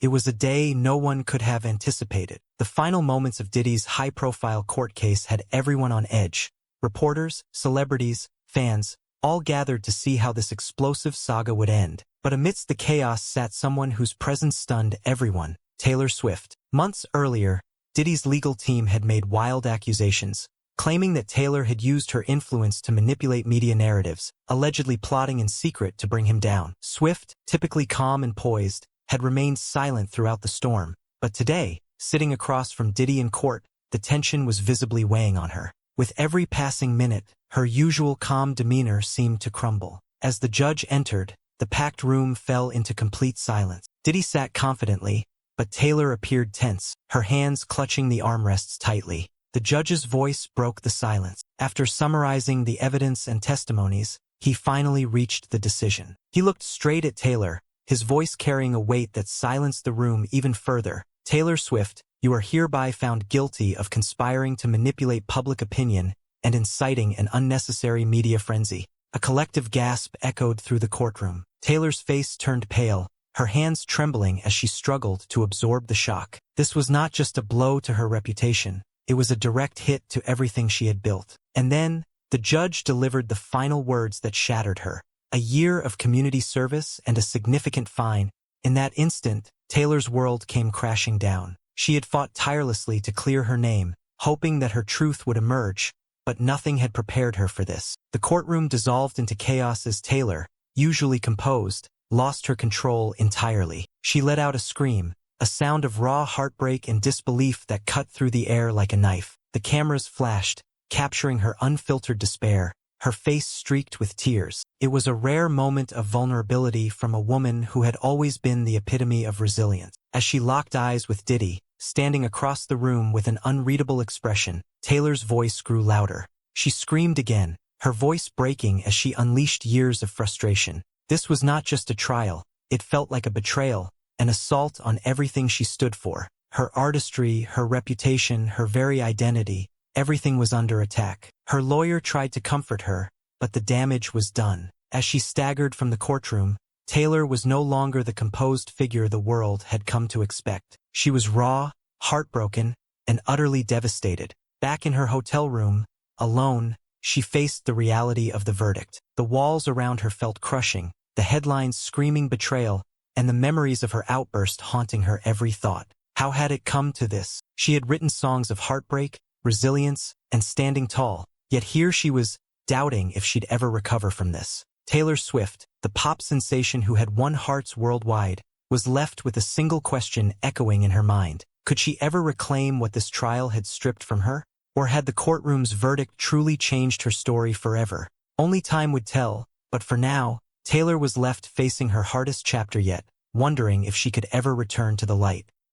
It was a day no one could have anticipated. The final moments of Diddy's high-profile court case had everyone on edge. Reporters, celebrities, fans, all gathered to see how this explosive saga would end. But amidst the chaos sat someone whose presence stunned everyone, Taylor Swift. Months earlier, Diddy's legal team had made wild accusations, claiming that Taylor had used her influence to manipulate media narratives, allegedly plotting in secret to bring him down. Swift, typically calm and poised, had remained silent throughout the storm. But today, sitting across from Diddy in court, the tension was visibly weighing on her. With every passing minute, her usual calm demeanor seemed to crumble. As the judge entered, the packed room fell into complete silence. Diddy sat confidently, but Taylor appeared tense, her hands clutching the armrests tightly. The judge's voice broke the silence. After summarizing the evidence and testimonies, he finally reached the decision. He looked straight at Taylor, his voice carrying a weight that silenced the room even further. Taylor Swift, you are hereby found guilty of conspiring to manipulate public opinion and inciting an unnecessary media frenzy. A collective gasp echoed through the courtroom. Taylor's face turned pale, her hands trembling as she struggled to absorb the shock. This was not just a blow to her reputation, it was a direct hit to everything she had built. And then, the judge delivered the final words that shattered her. A year of community service and a significant fine. In that instant, Taylor's world came crashing down. She had fought tirelessly to clear her name, hoping that her truth would emerge, but nothing had prepared her for this. The courtroom dissolved into chaos as Taylor, usually composed, lost her control entirely. She let out a scream, a sound of raw heartbreak and disbelief that cut through the air like a knife. The cameras flashed, capturing her unfiltered despair, her face streaked with tears. It was a rare moment of vulnerability from a woman who had always been the epitome of resilience. As she locked eyes with Diddy, standing across the room with an unreadable expression, Taylor's voice grew louder. She screamed again, her voice breaking as she unleashed years of frustration. This was not just a trial, it felt like a betrayal, an assault on everything she stood for. Her artistry, her reputation, her very identity, everything was under attack. Her lawyer tried to comfort her, but the damage was done. As she staggered from the courtroom, Taylor was no longer the composed figure the world had come to expect. She was raw, heartbroken, and utterly devastated. Back in her hotel room, alone, she faced the reality of the verdict. The walls around her felt crushing, the headlines screaming betrayal, and the memories of her outburst haunting her every thought. How had it come to this? She had written songs of heartbreak, resilience, and standing tall, yet here she was, doubting if she'd ever recover from this. Taylor Swift, the pop sensation who had won hearts worldwide, was left with a single question echoing in her mind. Could she ever reclaim what this trial had stripped from her? Or had the courtroom's verdict truly changed her story forever? Only time would tell, but for now, Taylor was left facing her hardest chapter yet, wondering if she could ever return to the light.